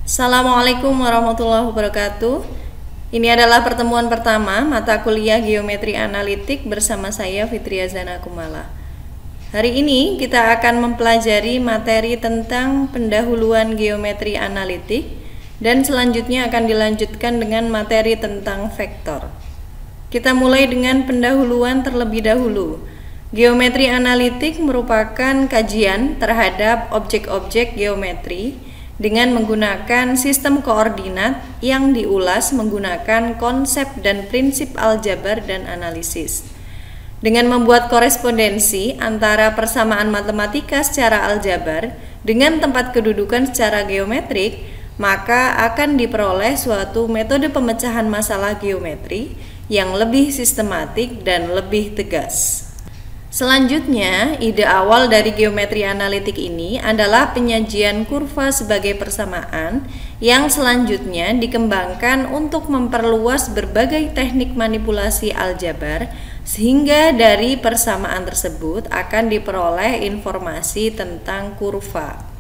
Assalamualaikum warahmatullahi wabarakatuh. Ini adalah pertemuan pertama mata kuliah Geometri Analitik bersama saya Fitria Zana Kumala. Hari ini kita akan mempelajari materi tentang pendahuluan geometri analitik dan selanjutnya akan dilanjutkan dengan materi tentang vektor. Kita mulai dengan pendahuluan terlebih dahulu. Geometri analitik merupakan kajian terhadap objek-objek geometri dengan menggunakan sistem koordinat yang diulas menggunakan konsep dan prinsip aljabar dan analisis. Dengan membuat korespondensi antara persamaan matematika secara aljabar dengan tempat kedudukan secara geometrik, maka akan diperoleh suatu metode pemecahan masalah geometri yang lebih sistematik dan lebih tegas. Selanjutnya, ide awal dari geometri analitik ini adalah penyajian kurva sebagai persamaan yang selanjutnya dikembangkan untuk memperluas berbagai teknik manipulasi aljabar sehingga dari persamaan tersebut akan diperoleh informasi tentang kurva.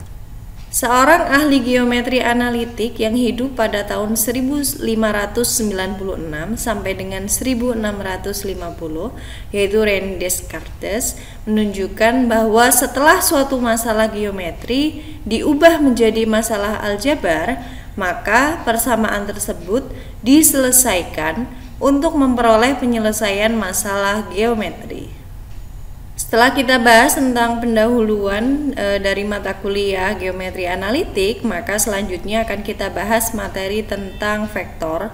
Seorang ahli geometri analitik yang hidup pada tahun 1596 sampai dengan 1650, yaitu René Descartes, menunjukkan bahwa setelah suatu masalah geometri diubah menjadi masalah aljabar, maka persamaan tersebut diselesaikan untuk memperoleh penyelesaian masalah geometri. Setelah kita bahas tentang pendahuluan dari mata kuliah geometri analitik, maka selanjutnya akan kita bahas materi tentang vektor,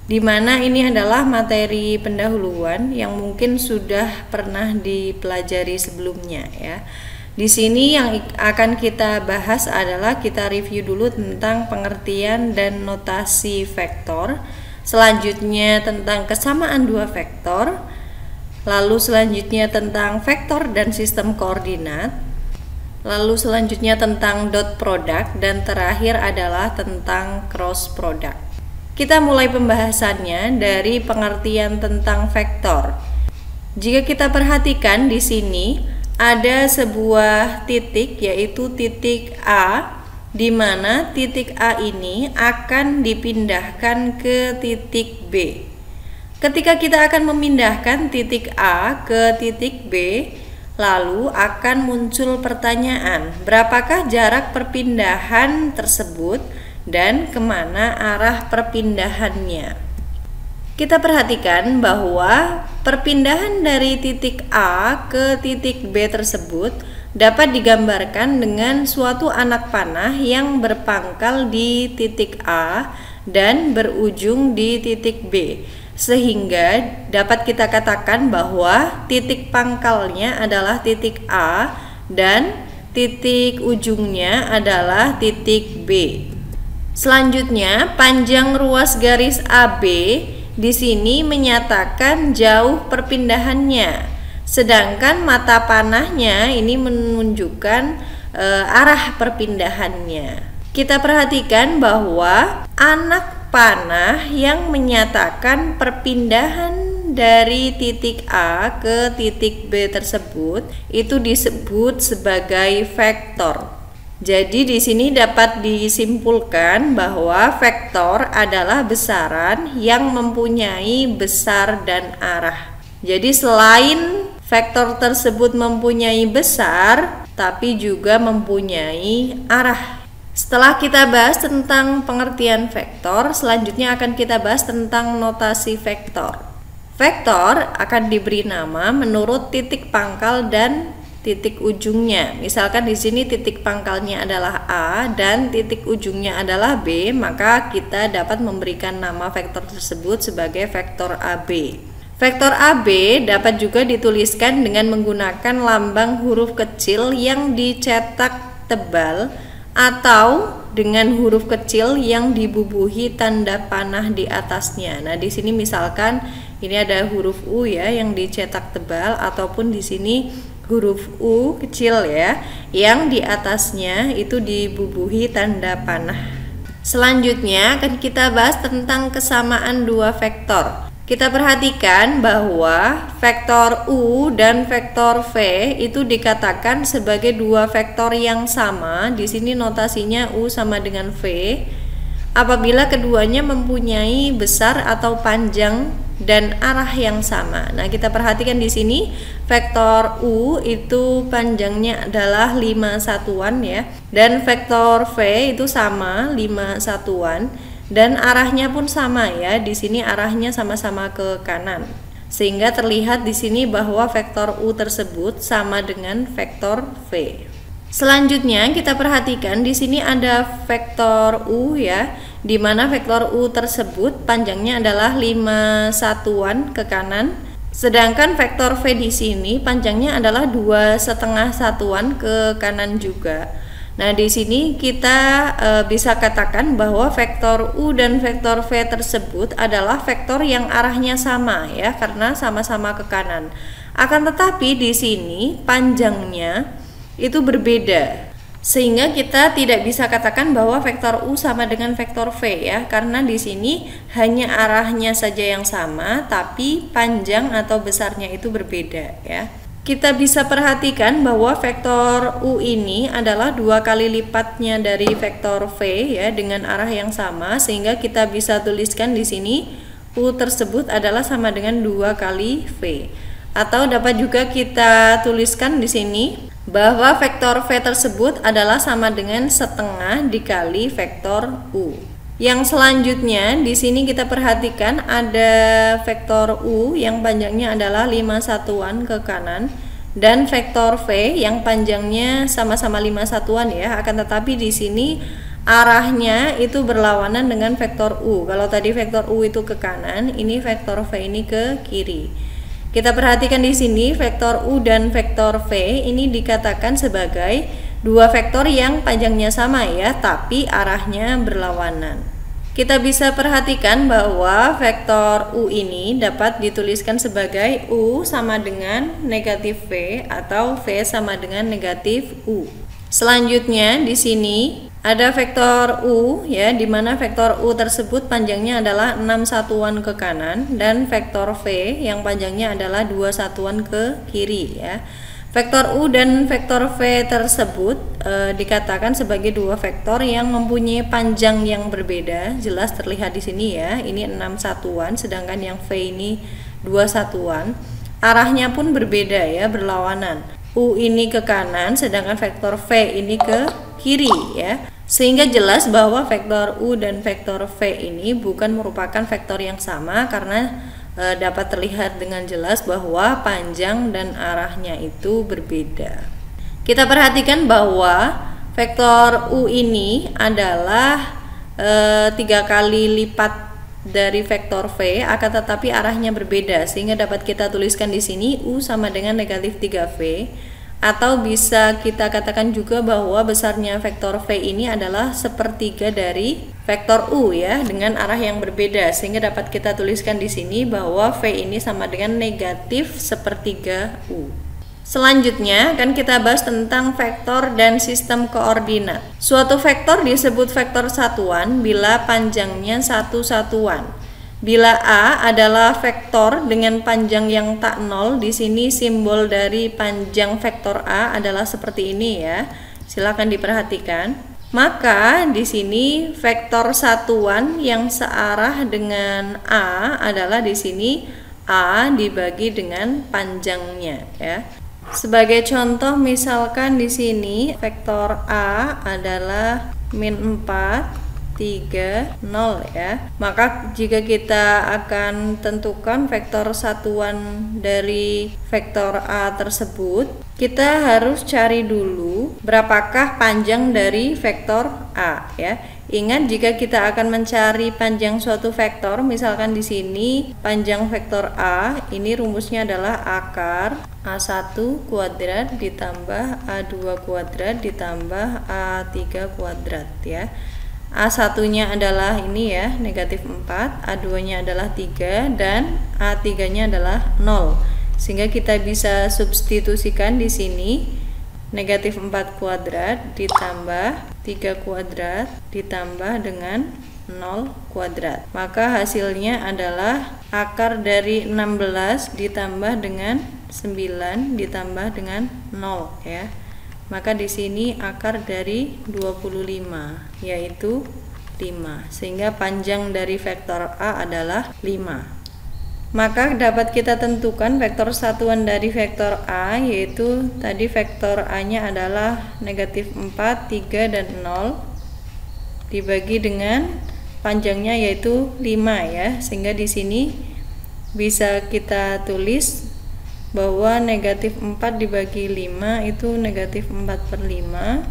di mana ini adalah materi pendahuluan yang mungkin sudah pernah dipelajari sebelumnya ya. Di sini yang akan kita bahas adalah kita review dulu tentang pengertian dan notasi vektor, selanjutnya tentang kesamaan dua vektor, lalu selanjutnya tentang vektor dan sistem koordinat, lalu selanjutnya tentang dot product, dan terakhir adalah tentang cross product. Kita mulai pembahasannya dari pengertian tentang vektor. Jika kita perhatikan di sini ada sebuah titik, yaitu titik A, di mana titik A ini akan dipindahkan ke titik B. Ketika kita akan memindahkan titik A ke titik B, lalu akan muncul pertanyaan, berapakah jarak perpindahan tersebut dan kemana arah perpindahannya? Kita perhatikan bahwa perpindahan dari titik A ke titik B tersebut dapat digambarkan dengan suatu anak panah yang berpangkal di titik A dan berujung di titik B, sehingga dapat kita katakan bahwa titik pangkalnya adalah titik A dan titik ujungnya adalah titik B. Selanjutnya, panjang ruas garis AB di sini menyatakan jauh perpindahannya, sedangkan mata panahnya ini menunjukkan arah perpindahannya. Kita perhatikan bahwa anak panah yang menyatakan perpindahan dari titik A ke titik B tersebut itu disebut sebagai vektor. Jadi di sini dapat disimpulkan bahwa vektor adalah besaran yang mempunyai besar dan arah. Jadi selain vektor tersebut mempunyai besar, tapi juga mempunyai arah. Setelah kita bahas tentang pengertian vektor, selanjutnya akan kita bahas tentang notasi vektor. Vektor akan diberi nama menurut titik pangkal dan titik ujungnya. Misalkan di sini titik pangkalnya adalah A dan titik ujungnya adalah B, maka kita dapat memberikan nama vektor tersebut sebagai vektor AB. Vektor AB dapat juga dituliskan dengan menggunakan lambang huruf kecil yang dicetak tebal atau dengan huruf kecil yang dibubuhi tanda panah di atasnya. Nah, di sini misalkan ini ada huruf U ya yang dicetak tebal, ataupun di sini huruf U kecil ya yang di atasnya itu dibubuhi tanda panah. Selanjutnya akan kita bahas tentang kesamaan dua vektor. Kita perhatikan bahwa vektor U dan vektor V itu dikatakan sebagai dua vektor yang sama. Di sini notasinya U sama dengan V. Apabila keduanya mempunyai besar atau panjang dan arah yang sama. Nah, kita perhatikan di sini vektor U itu panjangnya adalah 5 satuan ya, dan vektor V itu sama 5 satuan. Dan arahnya pun sama ya, di sini arahnya sama-sama ke kanan. Sehingga terlihat di sini bahwa vektor U tersebut sama dengan vektor V. Selanjutnya kita perhatikan di sini ada vektor U ya, di mana vektor U tersebut panjangnya adalah 5 satuan ke kanan. Sedangkan vektor V di sini panjangnya adalah 2,5 satuan ke kanan juga. Nah, di sini kita bisa katakan bahwa vektor U dan vektor V tersebut adalah vektor yang arahnya sama ya, karena sama-sama ke kanan. Akan tetapi di sini panjangnya itu berbeda. Sehingga kita tidak bisa katakan bahwa vektor U sama dengan vektor V ya, karena di sini hanya arahnya saja yang sama, tapi panjang atau besarnya itu berbeda ya. Kita bisa perhatikan bahwa vektor U ini adalah 2 kali lipatnya dari vektor V ya, dengan arah yang sama, sehingga kita bisa tuliskan di sini U tersebut adalah sama dengan 2 kali V. Atau dapat juga kita tuliskan di sini bahwa vektor V tersebut adalah sama dengan setengah dikali vektor U. Yang selanjutnya di sini kita perhatikan ada vektor U yang panjangnya adalah 5 satuan ke kanan dan vektor V yang panjangnya sama-sama 5 satuan ya, akan tetapi di sini arahnya itu berlawanan dengan vektor U. Kalau tadi vektor U itu ke kanan, ini vektor V ini ke kiri. Kita perhatikan di sini vektor U dan vektor V ini dikatakan sebagai dua vektor yang panjangnya sama ya, tapi arahnya berlawanan. Kita bisa perhatikan bahwa vektor U ini dapat dituliskan sebagai U sama dengan negatif V atau V sama dengan negatif U. Selanjutnya di sini ada vektor U ya, di mana vektor U tersebut panjangnya adalah 6 satuan ke kanan dan vektor V yang panjangnya adalah 2 satuan ke kiri ya. Vektor U dan vektor V tersebut dikatakan sebagai dua vektor yang mempunyai panjang yang berbeda, jelas terlihat di sini ya. Ini 6 satuan sedangkan yang V ini 2 satuan. Arahnya pun berbeda ya, berlawanan. U ini ke kanan sedangkan vektor V ini ke kiri ya. Sehingga jelas bahwa vektor U dan vektor V ini bukan merupakan vektor yang sama karena dapat terlihat dengan jelas bahwa panjang dan arahnya itu berbeda. Kita perhatikan bahwa vektor U ini adalah 3 kali lipat dari vektor V, akan tetapi arahnya berbeda, sehingga dapat kita tuliskan di sini U sama dengan negatif 3V. Atau bisa kita katakan juga bahwa besarnya vektor V ini adalah sepertiga dari vektor U ya, dengan arah yang berbeda, sehingga dapat kita tuliskan di sini bahwa V ini sama dengan negatif sepertiga U. Selanjutnya akan kita bahas tentang vektor dan sistem koordinat. Suatu vektor disebut vektor satuan bila panjangnya satu satuan. Bila A adalah vektor dengan panjang yang tak nol, di sini simbol dari panjang vektor A adalah seperti ini ya. Silakan diperhatikan. Maka di sini vektor satuan yang searah dengan A adalah di sini A dibagi dengan panjangnya ya. Sebagai contoh misalkan di sini vektor A adalah min 4 3, 0 ya. Maka jika kita akan tentukan vektor satuan dari vektor A tersebut, kita harus cari dulu berapakah panjang dari vektor A ya. Ingat, jika kita akan mencari panjang suatu vektor, misalkan di sini panjang vektor A, ini rumusnya adalah akar A1 kuadrat ditambah A2 kuadrat ditambah A3 kuadrat ya. A1-nya adalah ini ya, negatif 4, A2-nya adalah 3, dan A3-nya adalah 0. Sehingga kita bisa substitusikan di sini negatif 4 kuadrat ditambah 3 kuadrat ditambah dengan 0 kuadrat. Maka hasilnya adalah akar dari 16 ditambah dengan 9 ditambah dengan 0 ya. Maka di sini akar dari 25 yaitu 5. Sehingga panjang dari vektor A adalah 5. Maka dapat kita tentukan vektor satuan dari vektor A, yaitu tadi vektor A-nya adalah negatif 4, 3, dan 0 dibagi dengan panjangnya yaitu 5 ya. Sehingga di sini bisa kita tulis bahwa negatif 4 dibagi 5 itu negatif 4/5,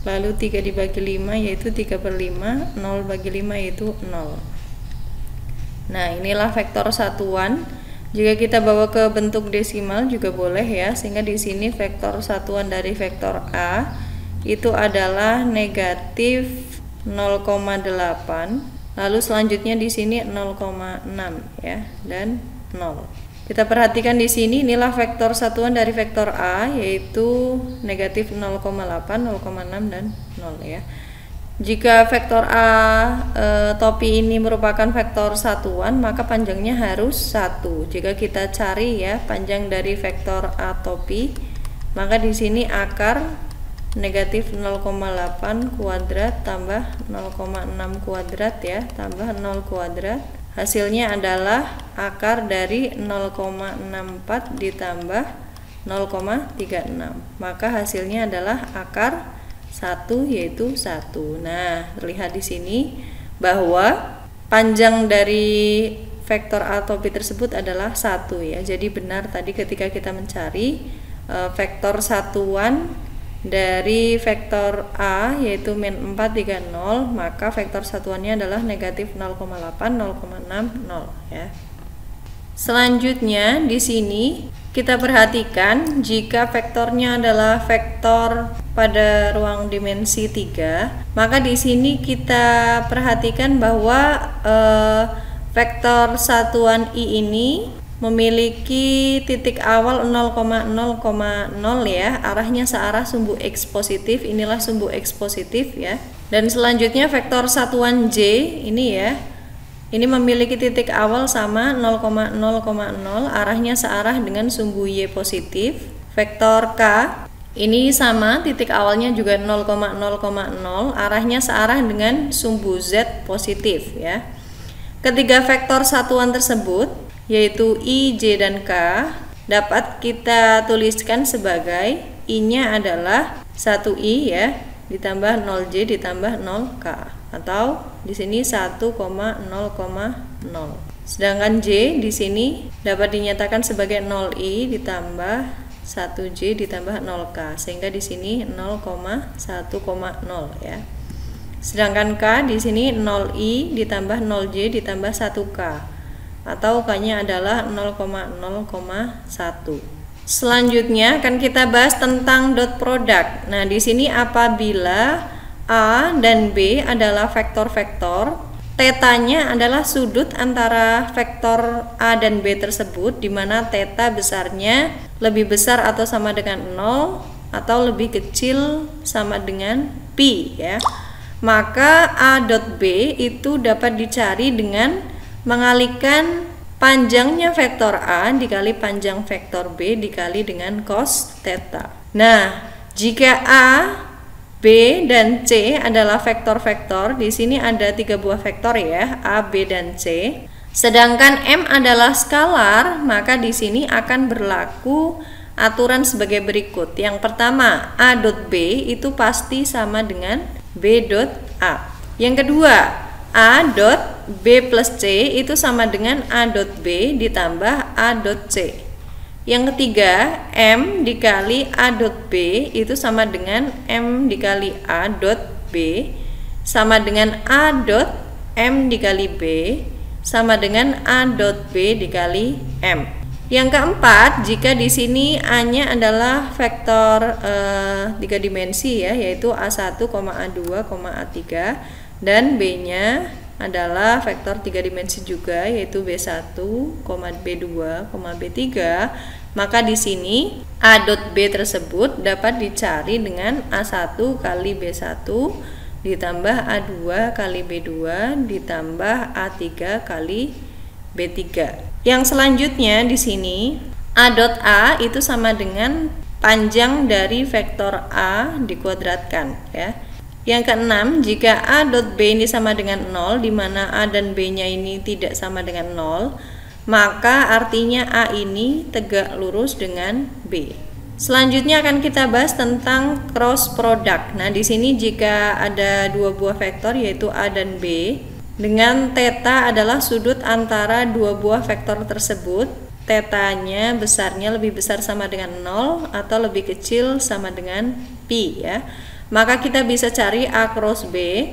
lalu 3 dibagi 5 yaitu 3/5, 0 bagi 5 yaitu 0. Nah, inilah vektor satuan. Jika kita bawa ke bentuk desimal juga boleh ya, sehingga di sini vektor satuan dari vektor A itu adalah negatif 0,8. Lalu selanjutnya di sini 0,6 ya, dan 0. Kita perhatikan di sini inilah vektor satuan dari vektor A, yaitu negatif 0,8, 0,6 dan 0 ya. Jika vektor A topi ini merupakan vektor satuan, maka panjangnya harus 1. Jika kita cari ya panjang dari vektor A topi, maka di sini akar negatif 0,8 kuadrat tambah 0,6 kuadrat ya, tambah 0 kuadrat. Hasilnya adalah akar dari 0,64 ditambah 0,36. Maka hasilnya adalah akar 1 yaitu 1. Nah, terlihat di sini bahwa panjang dari vektor A topi tersebut adalah 1 ya. Jadi benar tadi ketika kita mencari vektor satuan dari vektor A yaitu min 4, 3, 0, maka vektor satuannya adalah negatif 0,8, 0,6, 0 ya. Selanjutnya di sini kita perhatikan jika vektornya adalah vektor pada ruang dimensi 3, maka di sini kita perhatikan bahwa vektor satuan I ini memiliki titik awal 0,0,0 ya, arahnya searah sumbu X positif. Inilah sumbu X positif ya. Dan selanjutnya vektor satuan J ini ya, ini memiliki titik awal sama 0,0,0, arahnya searah dengan sumbu Y positif. Vektor K ini sama, titik awalnya juga 0,0,0, arahnya searah dengan sumbu Z positif ya. Ketiga vektor satuan tersebut yaitu I, J, dan K dapat kita tuliskan sebagai I-nya adalah 1I ya, ditambah 0J ditambah 0K, atau di sini 1,0,0. Sedangkan J di sini dapat dinyatakan sebagai 0I ditambah 1J ditambah 0K, sehingga di sini 0,1,0 ya. Sedangkan K di sini 0I ditambah 0J ditambah 1K, atau K-nya adalah 0,0,1. Selanjutnya akan kita bahas tentang dot product. Nah, di sini apabila A dan B adalah vektor-vektor, tetanya adalah sudut antara vektor A dan B tersebut, di mana teta besarnya lebih besar atau sama dengan 0 atau lebih kecil sama dengan pi ya. Maka A dot B itu dapat dicari dengan mengalihkan panjangnya vektor A dikali panjang vektor B dikali dengan cos theta. Nah, jika A, B, dan C adalah vektor-vektor, di sini ada 3 buah vektor ya, A, B, dan C. Sedangkan M adalah skalar, maka di sini akan berlaku aturan sebagai berikut. Yang pertama, A dot B itu pasti sama dengan B dot A. Yang kedua, A dot B plus C itu sama dengan A dot B ditambah A dot C. Yang ketiga, M dikali A dot B itu sama dengan M dikali A dot B sama dengan A dot M dikali B sama dengan A dot B dikali M. Yang keempat, jika di sini A-nya adalah vektor 3 dimensi ya, yaitu A1, A2, A3, dan B-nya adalah vektor 3 dimensi juga, yaitu B1, B2, B3, Maka di sini A dot B tersebut dapat dicari dengan A1 kali B1 ditambah A2 kali B2 ditambah A3 kali B3. Yang selanjutnya di sini A dot A itu sama dengan panjang dari vektor A dikuadratkan ya. Yang keenam, jika A dot B ini sama dengan 0, di mana A dan B-nya ini tidak sama dengan 0, maka artinya A ini tegak lurus dengan B. Selanjutnya akan kita bahas tentang cross product. Nah, di sini jika ada dua buah vektor yaitu A dan B, dengan theta adalah sudut antara dua buah vektor tersebut, tetanya besarnya lebih besar sama dengan 0 atau lebih kecil sama dengan pi ya. Maka kita bisa cari A cross B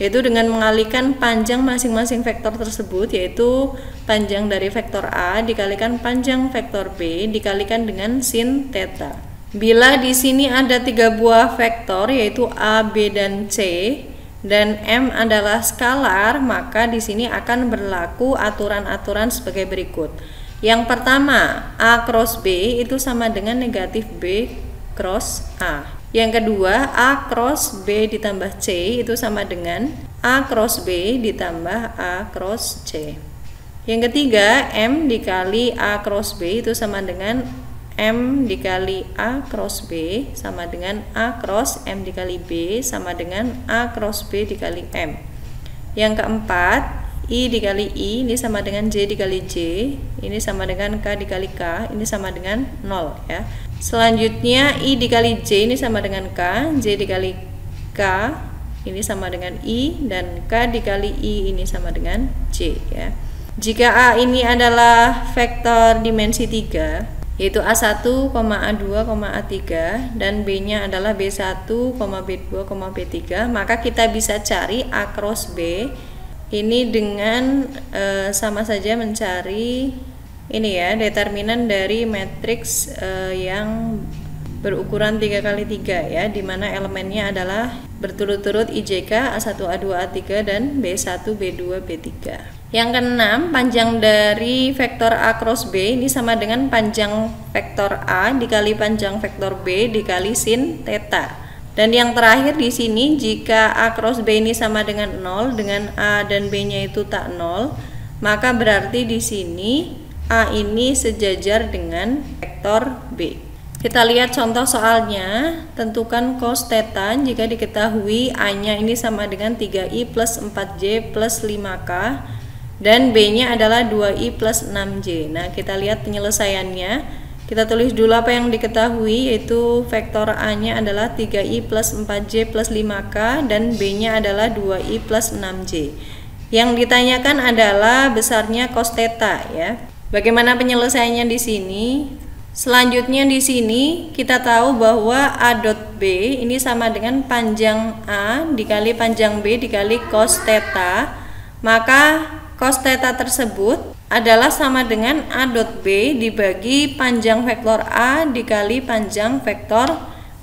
yaitu dengan mengalihkan panjang masing-masing vektor tersebut, yaitu panjang dari vektor A dikalikan panjang vektor B dikalikan dengan sin theta. Bila di sini ada tiga buah vektor yaitu A, B, dan C dan M adalah skalar, maka di sini akan berlaku aturan-aturan sebagai berikut. Yang pertama, A cross B itu sama dengan negatif B cross A. Yang kedua, A cross B ditambah C itu sama dengan A cross B ditambah A cross C. Yang ketiga, M dikali A cross B itu sama dengan M dikali A cross B sama dengan A cross M dikali B sama dengan A cross B dikali M. Yang keempat, I dikali I ini sama dengan J dikali J, ini sama dengan K dikali K, ini sama dengan 0 ya. Selanjutnya I dikali J ini sama dengan K, J dikali K ini sama dengan I, dan K dikali I ini sama dengan J ya. Jika A ini adalah vektor dimensi 3 yaitu A1, A2, A3 dan B-nya adalah B1, B2, B3, maka kita bisa cari A cross B ini dengan sama saja mencari ini ya, determinan dari matriks yang berukuran 3x3 ya, dimana elemennya adalah berturut-turut IJK A1, A2, A3 dan B1, B2, B3. Yang keenam, panjang dari vektor A cross B ini sama dengan panjang vektor A dikali panjang vektor B dikali sin theta. Dan yang terakhir di sini, jika A cross B ini sama dengan 0 dengan A dan B-nya itu tak 0, maka berarti di sini A ini sejajar dengan vektor B. Kita lihat contoh soalnya. Tentukan cos theta jika diketahui A-nya ini sama dengan 3i plus 4j plus 5k dan B-nya adalah 2i plus 6j. Nah, kita lihat penyelesaiannya. Kita tulis dulu apa yang diketahui, yaitu vektor A-nya adalah 3i plus 4j plus 5k dan B-nya adalah 2i plus 6j. Yang ditanyakan adalah besarnya cos theta ya. Bagaimana penyelesaiannya di sini? Selanjutnya di sini kita tahu bahwa A dot B ini sama dengan panjang A dikali panjang B dikali cos theta. Maka cos theta tersebut adalah sama dengan A dot B dibagi panjang vektor A dikali panjang vektor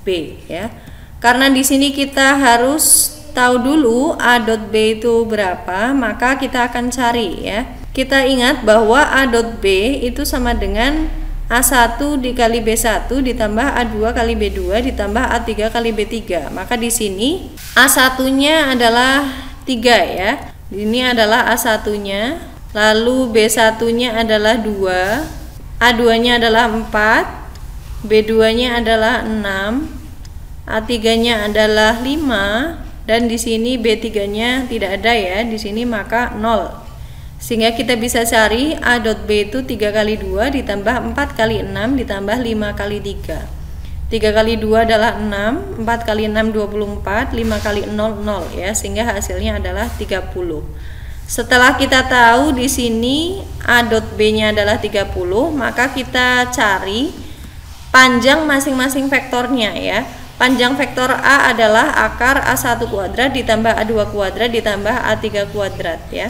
B ya. Karena di sini kita harus tahu dulu A dot B itu berapa, maka kita akan cari ya. Kita ingat bahwa A dot B itu sama dengan A1 dikali B1 ditambah A2 kali B2 ditambah A3 kali B3. Maka di sini A1-nya adalah 3 ya. Ini adalah A1-nya, lalu B1-nya adalah 2, A2-nya adalah 4, B2-nya adalah 6, A3-nya adalah 5 dan di sini B3-nya tidak ada ya. Di sini maka 0. Sehingga kita bisa cari A dot B itu 3 kali 2 ditambah 4 kali 6 ditambah 5 kali 3. 3 kali 2 adalah 6, 4 kali 6 24, 5 kali 0 0 ya, sehingga hasilnya adalah 30. Setelah kita tahu di sini A dot B-nya adalah 30, maka kita cari panjang masing-masing vektornya ya. Panjang vektor A adalah akar A1 kuadrat ditambah A2 kuadrat ditambah A3 kuadrat ya.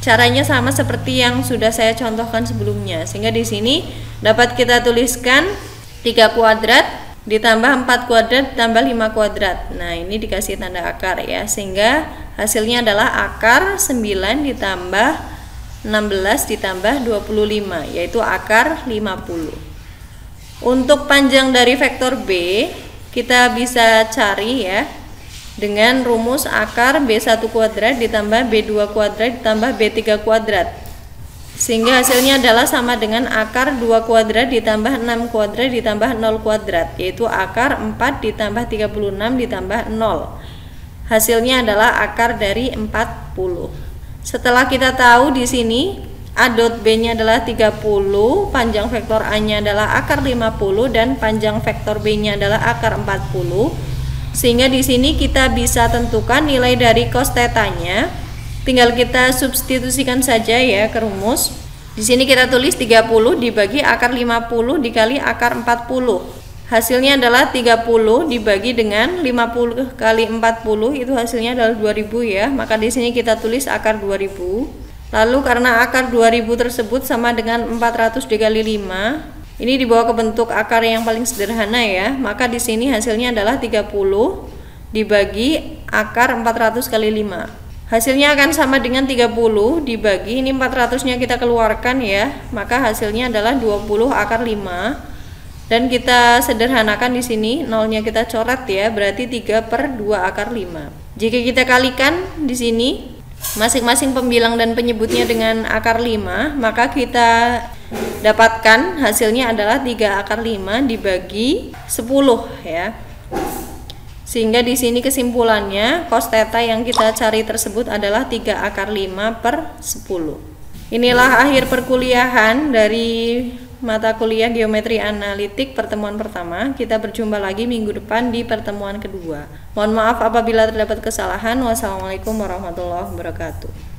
Caranya sama seperti yang sudah saya contohkan sebelumnya, sehingga di sini dapat kita tuliskan 3 kuadrat ditambah 4 kuadrat ditambah 5 kuadrat. Nah, ini dikasih tanda akar ya, sehingga hasilnya adalah akar 9 ditambah 16 ditambah 25, yaitu akar 50. Untuk panjang dari vektor B kita bisa cari ya dengan rumus akar B1 kuadrat ditambah B2 kuadrat ditambah B3 kuadrat, sehingga hasilnya adalah sama dengan akar 2 kuadrat ditambah 6 kuadrat ditambah 0 kuadrat, yaitu akar 4 ditambah 36 ditambah 0. Hasilnya adalah akar dari 40. Setelah kita tahu di sini A dot B-nya adalah 30, panjang vektor A-nya adalah akar 50 dan panjang vektor B-nya adalah akar 40. Sehingga di sini kita bisa tentukan nilai dari cos θ-nya. Tinggal kita substitusikan saja ya ke rumus. Di sini kita tulis 30 dibagi akar 50 dikali akar 40. Hasilnya adalah 30 dibagi dengan 50 kali 40, itu hasilnya adalah 2000 ya. Maka di sini kita tulis akar 2000. Lalu karena akar 2000 tersebut sama dengan 400 dikali 5, ini dibawa ke bentuk akar yang paling sederhana ya, maka di sini hasilnya adalah 30 dibagi akar 400 kali 5. Hasilnya akan sama dengan 30 dibagi, ini 400-nya kita keluarkan ya, maka hasilnya adalah 20 akar 5. Dan kita sederhanakan di sini, nolnya kita coret ya, berarti 3/2 akar 5. Jika kita kalikan di sini masing-masing pembilang dan penyebutnya dengan akar 5, maka kita dapatkan hasilnya adalah 3 akar 5 dibagi 10 ya. Sehingga di sini kesimpulannya cos θ yang kita cari tersebut adalah 3 akar 5/10. Inilah akhir perkuliahan dari mata kuliah geometri analitik pertemuan pertama. Kita berjumpa lagi minggu depan di pertemuan kedua. Mohon maaf apabila terdapat kesalahan. Wassalamualaikum warahmatullahi wabarakatuh.